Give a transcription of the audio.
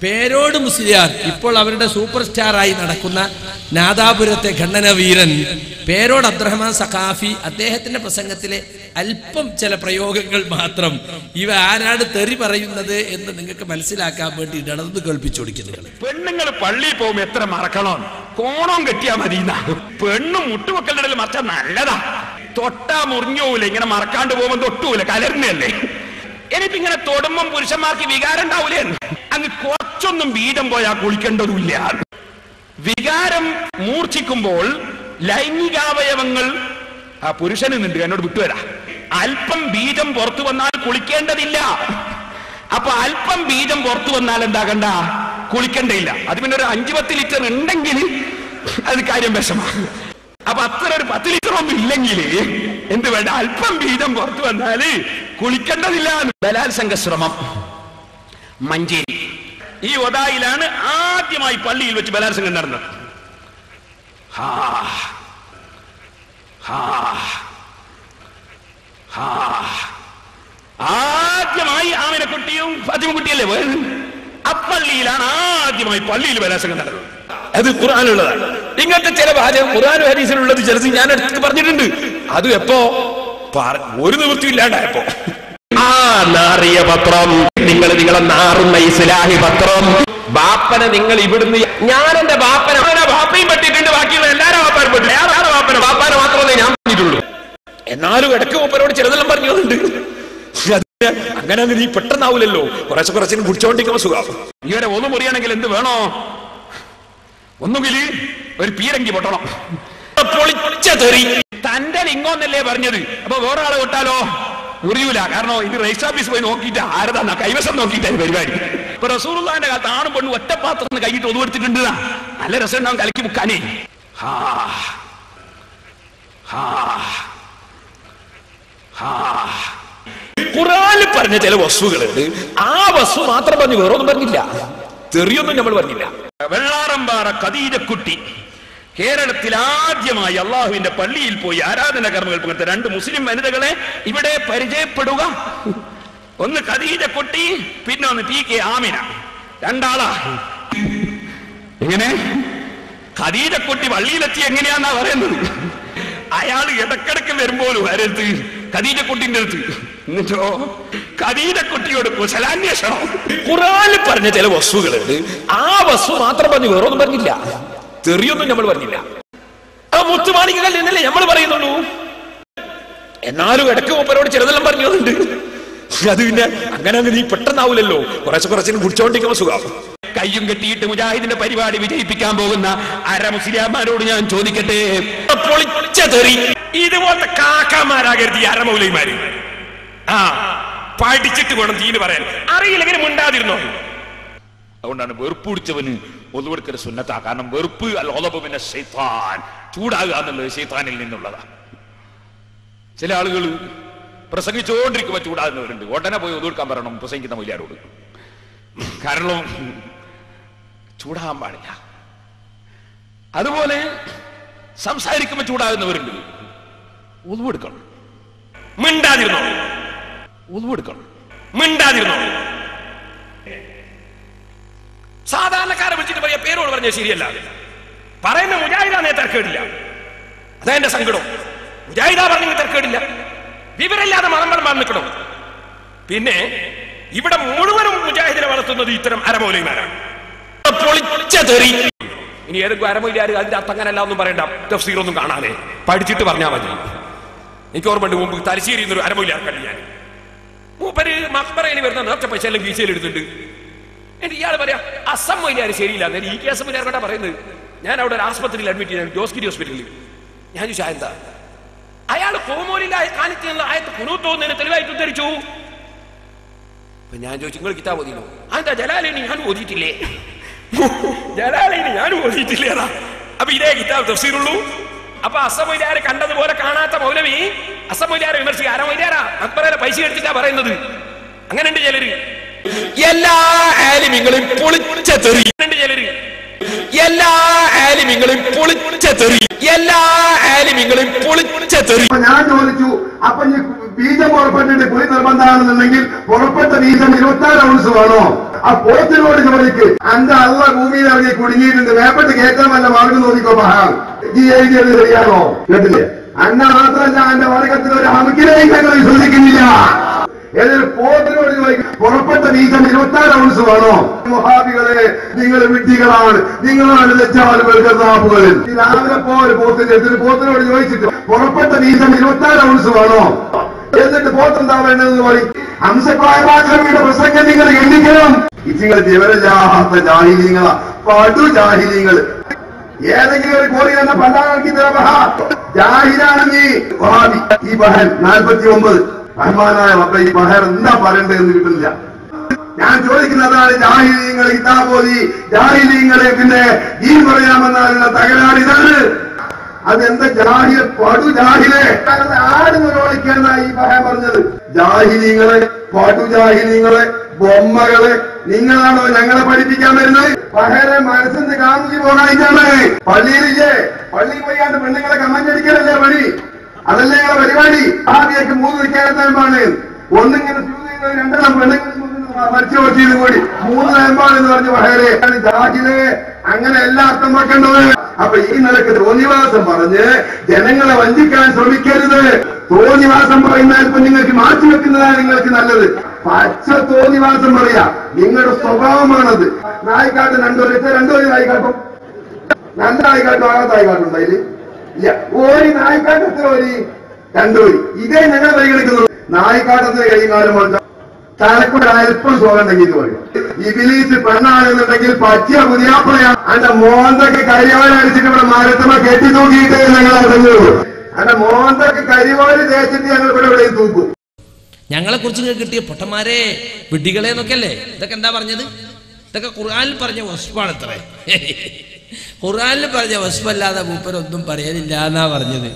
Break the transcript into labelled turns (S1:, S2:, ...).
S1: പേരോട് മുസ്ലിയാർ ഇപ്പോൾ അവരുടെ സൂപ്പർ സ്റ്റാറായി നടക്കുന്ന നാദാപുരത്തെ ഖണ്ഡനവീരൻ പേരോട് അബ്ദുറഹ്മാൻ സഖാഫി അദ്ദേഹത്തിന്റെ പ്രസംഗത്തിലെ അല്പം ചില പ്രയോഗങ്ങൾ മാത്രം ഇവ ആരാണ് തെറി പറയുന്നത് എന്ന് നിങ്ങൾക്ക് മനസ്സിലാക്കാൻ വേണ്ടി ഇടന്ന് കേൾപ്പിച്ചു കൊടുക്കുന്നത്.
S2: പെണ്ണുങ്ങൾ പള്ളിയിൽ പോകുമ്പോ എത്ര മറക്കണോ, കോണം കെട്ടിയാ മതി. പെണ്ണും മുട്ടുമക്കളുടെ ഇടയിൽ മറച്ചാൽ നല്ലതാ. തൊട്ടാ മുറിഞ്ഞൂല, ഇങ്ങനെ മറക്കാണ്ട് പോകുമ്പോ തൊട്ടൂല, കലർന്നല്ലേ. എനിക്കിപ്പോ ഇങ്ങനെ തൊടുമ്പം പുരുഷന്മാർക്ക് വികാരം ഉണ്ടാവൂലേ? അങ്ങ് കുറച്ചൊന്നും വീതം പോയാൽ കുളിക്കേണ്ടതുമില്ല. വികാരം മൂർച്ഛിക്കുമ്പോൾ ലൈംഗികാവയവങ്ങൾ ആ പുരുഷന് നിണ്ട് എന്നോട് വിട്ടുവരാ. അല്പം ബീജം പുറത്തു വന്നാൽ കുളിക്കേണ്ടതില്ല. അപ്പൊ അല്പം ബീജം പുറത്തു വന്നാൽ എന്താകണ്ട, കുളിക്കേണ്ടതില്ല. അത് പിന്നെ ഒരു 5-10 ലിറ്റർ ഉണ്ടെങ്കിൽ അത് കാര്യം വിഷമാണ്. അപ്പൊ അത്ര ഒരു 10 ലിറ്റർ ഒന്നും ഇല്ലെങ്കിൽ എന്ത് വേണ്ട, അല്പം ബീജം പുറത്തു വന്നാല് കുളിക്കേണ്ടതില്ല. ബലാത്സംഗ ശ്രമം മഞ്ചേരി ഈ ഒതായിലാണ് ആദ്യമായി പള്ളിയിൽ വെച്ച് ബലാത്സംഗം നടന്നത്. ആദ്യമായി ആമിനക്കുട്ടിയും ഫാത്തിമക്കുട്ടിയല്ലേ പോയത്. അപ്പള്ളിയിലാണ് ആദ്യമായി പള്ളിയിൽ ബലാത്സംഗം നടന്നത്. അത് ഖുർആനിലുള്ളതാണ്. ഇങ്ങനത്തെ ചില ഭാഗം ഖുർആനും ഹദീസിലുള്ളത് ചിലത് ഞാൻ അടുത്ത് പറഞ്ഞിട്ടുണ്ട്. അതും എപ്പോ ഒരു നിവൃത്തിയും ഇല്ലാണ്ടായപ്പോ. നാറിയ പത്രം, നിങ്ങളെ നാറുന്ന ഇസ്ലാഹി പത്രം. ബാപ്പനെ നിങ്ങൾ ഇവിടുന്ന്, ഞാൻ എന്റെ ബാപ്പനെ ബാപ്പയും പറ്റിയിട്ടുണ്ട്, ബാക്കിയുള്ള എല്ലാരും ബാപ്പാനും പറ്റില്ല. ബാപ്പാനെ മാത്രമേ ഞാൻ പറഞ്ഞിട്ടുള്ളൂ. എന്നാലും ഇടയ്ക്ക് മൂപ്പരോട് ചിലതെല്ലാം പറഞ്ഞുണ്ട്. അങ്ങനെ നീ പെട്ടെന്നാവൂലല്ലോ, കുറച്ചിനും കുടിച്ചോണ്ടിരിക്കുമ്പോ സുഖം. ഇവരെ ഒന്ന് മുറിയാണെങ്കിൽ എന്ത് വേണോ, ഒന്നുകിൽ ഒരു പീരങ്കി പൊട്ടണം. പൊളിച്ച തെറി. തന്റെ ലിംഗോന്നല്ലേ പറഞ്ഞത്. അപ്പൊ വേറെ ആളെ വിട്ടാലോ മുറിയൂല. കാരണം ഇത് രജിസ്റ്റർ ഓഫീസ് പോയി നോക്കിയിട്ട് ആരതാ കൈവശം നോക്കിയിട്ടാണ് പരിപാടി. ഇപ്പൊ റസൂലുള്ളാഹിന്റെ കാലത്ത് ആണും പെണ്ണും ഒറ്റ പാത്രത്തിന് കൈയിട്ട് ഒതുവെടുത്തിട്ടുണ്ട്. നല്ല രസം ഉണ്ടാവും കലക്കി മുക്കാനേ. ഖുർആനിൽ പറഞ്ഞ ചില വസ്തുക്കളുണ്ട്. ആ വസ്തു മാത്രം പറഞ്ഞു, വേറൊന്നും പറഞ്ഞില്ല. തെറിയൊന്നും നമ്മൾ പറഞ്ഞില്ല. വെള്ളാറമ്പാറ ഖദീജക്കുട്ടി കേരളത്തിൽ ആദ്യമായി അള്ളാഹുവിന്റെ പള്ളിയിൽ പോയി ആരാധന കർമ്മങ്ങൾ പങ്കെടുത്ത 2 മുസ്ലിം വനിതകളെ ഇവിടെ പരിചയപ്പെടുക. ഒന്ന് ഖദീജക്കുട്ടി, പിന്നെ ഒന്ന് PK ആമിന. 2 ആളാ. എങ്ങനെ ഖദീജക്കുട്ടി പള്ളിയിലെത്തി എങ്ങനെയാന്നാ പറയുന്നത്. അയാൾ ഇടക്കിടക്ക് വരുമ്പോഴും ആരടുത്ത്, ഖദീജക്കുട്ടിന്റെ അടുത്ത്. എന്നിട്ടോ ഖദീജക്കുട്ടിയോട് കുശലാന്വേഷണം. ഖുർആനിൽ പറഞ്ഞ ചില വസ്തുക്കളുണ്ട്. ആ വസ്തു മാത്രം പറഞ്ഞു, വേറൊന്നും പറഞ്ഞില്ല. തെറിയൊന്നും നമ്മൾ പറഞ്ഞില്ല. ആ മുത്തുമാണികൾ എന്നല്ലേ നമ്മൾ പറയുന്നുള്ളൂ. എന്നാലും ഇടയ്ക്ക് മൂപ്പരോട് ചിലതെല്ലാം പറഞ്ഞുണ്ട്. അത് പിന്നെ അങ്ങനെ നീ പെട്ടെന്നാവൂലല്ലോ, കുറച്ചിനും കുടിച്ചോണ്ടിരിക്കുമ്പോ സുഖം. കയ്യും കെട്ടിയിട്ട് മുജാഹിദിന്റെ പരിപാടി വിജയിപ്പിക്കാൻ പോകുന്ന അരമുസ്ലിയാമാരോട് ഞാൻ ചോദിക്കട്ടെ, പൊളിച്ച തെറി. ഇതുപോലത്തെ കാക്കാമാരാകരുത് ഈ അരമൗലൈമാര്. പഠിച്ചിട്ട് വേണം തീന് പറയാൻ. അറിയില്ലെങ്കിൽ മുണ്ടാതിരുന്നോ. അതുകൊണ്ടാണ് വെറുപ്പ് പിടിച്ചവന് ഒതുവെടുക്കൽ സുന്നത്താ. കാരണം വെറുപ്പ് അൽ ശൈത്താൻ, ചൂടാകുക എന്നുള്ളത് ശൈത്താനിൽ നിന്നുള്ളതാ. ചില ആളുകൾ പ്രസംഗിച്ചുകൊണ്ടിരിക്കുമ്പോ ചൂടാകുന്നവരുണ്ട്. ഉടനെ പോയി ഒതുവെടുക്കാൻ പറയണം പ്രസംഗിക്കുന്ന മൊയ്യാരോട്. കാരണം ചൂടാകാൻ പാടില്ല. അതുപോലെ സംസാരിക്കുമ്പോ ചൂടാകുന്നവരുണ്ട്. ഒതുവെടുക്കണം, മിണ്ടാതിരുന്നോ. ഒതുവെടുക്കണം, മിണ്ടാതിരുന്നോ. സാധാരണക്കാരെ വിളിച്ചിട്ട് പറയാ പേരോട് പറഞ്ഞ ശരിയല്ല. പറയുന്ന മുജാഹിദാന്നേ തർക്കേടില്ല. അതാ എന്റെ സങ്കടം. മുജാഹിദാ പറഞ്ഞെങ്കിൽ തർക്കേടില്ല. വിവരമില്ലാതെ മതം നിൽക്കണം. പിന്നെ ഇവിടെ മുഴുവനും മുജാഹിദിനെ വളർത്തുന്നത് ഇത്തരം അരമൗലൈമാരാണ്. പൊളിച്ച തെറി. ഇനി ഏതെങ്കിലും അരമൗലിയാർ അതിന്റെ അർത്ഥം അങ്ങനല്ല ഒന്നും പറയണ്ട, തഫ്സീറൊന്നും കാണാനേ പഠിച്ചിട്ട് പറഞ്ഞാൽ മതി. എനിക്ക് ഓർമ്മയുണ്ട്, മുമ്പ് തലശ്ശേരി എന്നൊരു അരമൗലിയാർ കണ്ടു ഞാൻ. മൂപ്പര് മക്ബറയിൽ വരുന്ന നേർച്ച പൈസ എല്ലാം ഗീസയിൽ എടുത്തിട്ടുണ്ട്. എന്നിട്ട് ഇയാൾ പറയാ അസം മൊയ്യാർ ശരിയില്ല. ഈ കേസ് മൊയ്യാർ കണ്ടാ പറയുന്നത്. ഞാൻ അവിടെ ഒരു ആസ്പത്രിയിൽ അഡ്മിറ്റ് ചെയ്തു, ജോസ്ഗിരി ഹോസ്പിറ്റലിൽ. ഞാൻ ചോദിച്ചാ എന്താ, അയാൾ കോമോലിലായ കാണിച്ചുള്ള ആയത്ത് കുനൂത്ത് തോന്നുന്നതിന് തെളിവായിട്ട് ഉദ്ധരിച്ചു. അപ്പൊ ഞാൻ ചോദിച്ചു, നിങ്ങൾ കിതാബ് ഓതിയോ? എന്താ ജലാലൈനി ഞാൻ ഓതിയിട്ടില്ലേ? ജലാലൈനി ഞാൻ ഓതിയിട്ടില്ലേടാ. അപ്പൊ ഇതേ കിതാബ് തഫ്സീറുള്ളൂ. അപ്പൊ അസമൊയ്യാരെ കണ്ടതുപോലെ കാണാത്ത മൗലവി അസമൊയ്യാരെ വിമർശിക്കുക. അരമൊയ്യാരാ അക്ബറേലെ പൈസ എടുത്തിട്ടാ പറയുന്നത്. അങ്ങനെയുണ്ട് ചിലര്. എല്ലാ ആലിമീങ്ങളും പൊളിച്ച തെറി. ചിലര് എല്ലാ ആലിമീങ്ങളും പൊളിച്ച തെറി. എല്ലാ ആലിമീങ്ങളും പൊളിച്ച തെറി.
S3: ഞാൻ ചോദിച്ചു, അപ്പൊ ഈ ബീജം പുറപ്പെട്ടിട്ട് കുളി നിർബന്ധമാണെന്നുണ്ടെങ്കിൽ പുറപ്പെട്ട ബീജം 26 ഔൺസ് വേണോ? ആ പോത്തിനോട് ചോദിക്ക്, അന്റെ അള്ള ഭൂമിയിൽ ഇറങ്ങി കുടുങ്ങിയിട്ടുണ്ട്, വേപ്പെട്ട് കേൾക്കാൻ വല്ല മാർഗം നോക്കിക്കോ മഹാൻ, ഈ എഴുതിയത് ശരിയാണോ? കേട്ടില്ലേ? അന്ന മാത്രമല്ല, എന്റെ വർഗത്തിൽ ഒരു ഹമുക്കിനെയും ഞങ്ങൾ വിശ്വസിക്കുന്നില്ല. ഏതൊരു പോത്തിനോട് ചോദിക്കും, പുറപ്പെട്ട ബീജം 26 ഔൺസ് വേണോ? മുഹാബികളെ, നിങ്ങൾ വിഡ്ഢികളാണ്, നിങ്ങളാണ് ലജ്ജാലുകൾ കർത്താപ്പുകളിൽ. രാവിലെ ഒരു പോത്തിന്റെ അടുത്തൊരു പോത്തിനോട് ചോദിച്ചിട്ട് പുറപ്പെട്ട ബീജം 26 ഔൺസ് വേണോ? എന്നിട്ട് പോത്തെന്താ വേണ്ടതെന്ന് പറയും. ഹംസപ്രായമാക്രമിയുടെ പ്രസംഗം നിങ്ങൾ എണ്ണിക്കണം. നിങ്ങൾ വിവരമില്ലാത്ത ജാഹിലീങ്ങളാ, പടു ജാഹിലീങ്ങൾ. ഏതെങ്കിലും ഒരു കോടി തന്നെ പണ്ടാക്കി ജാഹിലാണ് നീ വഹാബി. ഈ ബഹൻ 49 റഹ്മാനായ റബ്ബേ, ഈ ബഹർ എന്താ പറയണ്ടെന്ന് കിട്ടുന്നില്ല. ഞാൻ ചോദിക്കുന്നതാണ്, ജാഹിലീങ്ങൾ കിതാബോധി, ജാഹിലീങ്ങളെ പിന്നെ ഈ പറയാമെന്നാലുള്ള തകരാറിതാണ്. അതെന്താ ജാഹിൽ, പടു ജാഹിലെ ആടുന്നോളിക്കാന്നായി ഈ ബഹ പറഞ്ഞത്. ജാഹിലീങ്ങളെ, പടു ജാഹിലീങ്ങളെ, ബൊമ്മകളെ, നിങ്ങളാണോ ഞങ്ങളെ പഠിപ്പിക്കാൻ വരുന്നത്? പഹരെ മനസ്സിന് കാമുകി പോകാനായിട്ടാണ്. പള്ളിയിലില്ലേ, പള്ളിയിൽ പോയാണ്ട് പെണ്ണുങ്ങളെ കമ്മഞ്ഞടിക്കലല്ലേ പണി? അതല്ലേ ഞങ്ങളെ പരിപാടി. ആദ്യമൊക്കെ 3 നിൽക്കാനാണ്. ഒന്നിങ്ങനെ രണ്ടെണ്ണം പെണ്ണുങ്ങൾ മരിച്ചു പറ്റിയത് കൂടി 3 നേമ്പാണെന്ന് പറഞ്ഞു പഹരെ. ജാഹിലെ അങ്ങനെ എല്ലാ അർത്ഥം വെക്കേണ്ടത്. അപ്പൊ ഈ നിലക്ക് തോന്നിവാസം പറഞ്ഞ് ജനങ്ങളെ വഞ്ചിക്കാൻ ശ്രമിക്കരുത്. തോന്നിവാസം പറയുന്നാൽ ഇപ്പൊ നിങ്ങൾക്ക് മാറ്റിവെക്കുന്നതാണ് നിങ്ങൾക്ക് നല്ലത്. പച്ച തോന്നിവാസം പറയാ, നിങ്ങളുടെ സ്വഭാവമാണത്. നായിക്കാട്ട് 2 നായിക്കാട്ടും, നല്ല നായിക്കാട്ടും ആകാത്ത നായിക്കാട്ടും അതില് ഇല്ല. ഒരു നായിക്കാട്ട് എത്ര വരി? 2 വരി. ഇതേ ഞങ്ങൾ പരിഗണിക്കുന്നുള്ളൂ. നായിക്കാട്ടത്തിന് കൈകാലം കൊടുത്ത തലക്കൂടെ അല്പം സുഖമുണ്ടെങ്കിൽ ഇത് പറയും. ഇബിലീസ് പെണ്ണാണെന്നുണ്ടെങ്കിൽ പറ്റിയ പുതിയാപ്പളയാണ്. അന്റെ മോന്തൊക്കെ കരിവാല അടിച്ചിട്ട് ഇവിടെ മരത്തുമ്പോ കെട്ടി തൂക്കിയിട്ടേ ഞങ്ങൾ ഇറങ്ങുള്ളൂ. അന്റെ മോന്തൊക്കെ കരിവാല് തേച്ചിട്ട് ഞങ്ങൾ ഇവിടെ തൂക്കും.
S1: ഞങ്ങളെ കുറിച്ച് കിട്ടിയ പൊട്ടന്മാരെ, വിഡ്ഢികളെ എന്നൊക്കെയല്ലേ. ഇതൊക്കെ എന്താ പറഞ്ഞത്? ഇതൊക്കെ ഖുർആനിൽ പറഞ്ഞ വസ്ഫാണ്. ഇത്രേ ഖുർആനിൽ പറഞ്ഞ വസ്ഫല്ലാതെ മൂപ്പരൊന്നും പറയാനില്ല എന്നാ പറഞ്ഞത്.